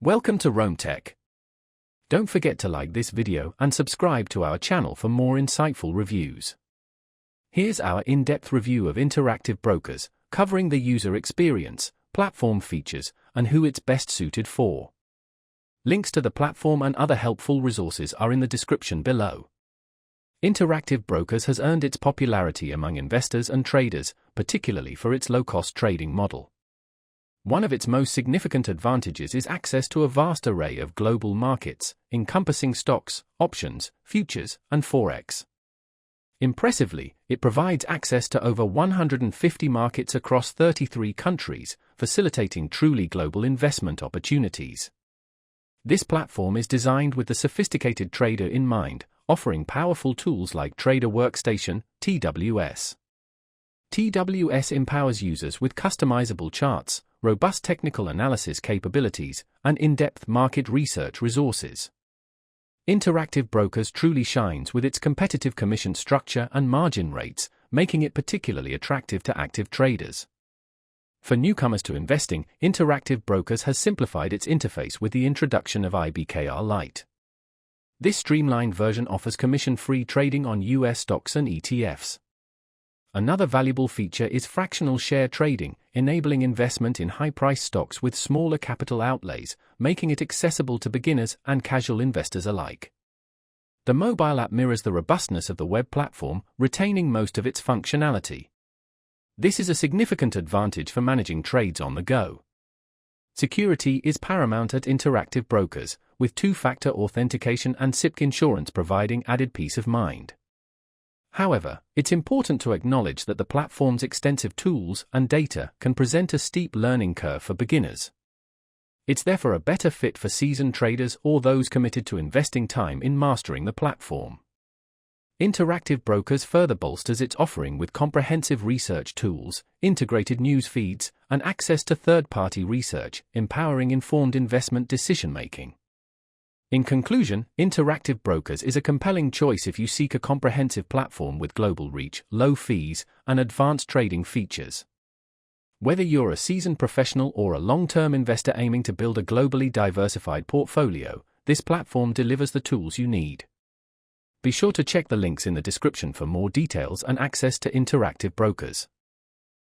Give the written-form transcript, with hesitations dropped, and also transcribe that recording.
Welcome to Rome Tech. Don't forget to like this video and subscribe to our channel for more insightful reviews. Here's our in-depth review of Interactive Brokers, covering the user experience, platform features, and who it's best suited for. Links to the platform and other helpful resources are in the description below. Interactive Brokers has earned its popularity among investors and traders, particularly for its low-cost trading model. One of its most significant advantages is access to a vast array of global markets, encompassing stocks, options, futures, and forex. Impressively, it provides access to over 150 markets across 33 countries, facilitating truly global investment opportunities. This platform is designed with the sophisticated trader in mind, offering powerful tools like Trader Workstation, TWS. TWS empowers users with customizable charts, robust technical analysis capabilities, and in-depth market research resources. Interactive Brokers truly shines with its competitive commission structure and margin rates, making it particularly attractive to active traders. For newcomers to investing, Interactive Brokers has simplified its interface with the introduction of IBKR Lite. This streamlined version offers commission-free trading on US stocks and ETFs. Another valuable feature is fractional share trading, enabling investment in high-priced stocks with smaller capital outlays, making it accessible to beginners and casual investors alike. The mobile app mirrors the robustness of the web platform, retaining most of its functionality. This is a significant advantage for managing trades on the go. Security is paramount at Interactive Brokers, with two-factor authentication and SIPC insurance providing added peace of mind. However, it's important to acknowledge that the platform's extensive tools and data can present a steep learning curve for beginners. It's therefore a better fit for seasoned traders or those committed to investing time in mastering the platform. Interactive Brokers further bolsters its offering with comprehensive research tools, integrated news feeds, and access to third-party research, empowering informed investment decision-making. In conclusion, Interactive Brokers is a compelling choice if you seek a comprehensive platform with global reach, low fees, and advanced trading features. Whether you're a seasoned professional or a long-term investor aiming to build a globally diversified portfolio, this platform delivers the tools you need. Be sure to check the links in the description for more details and access to Interactive Brokers.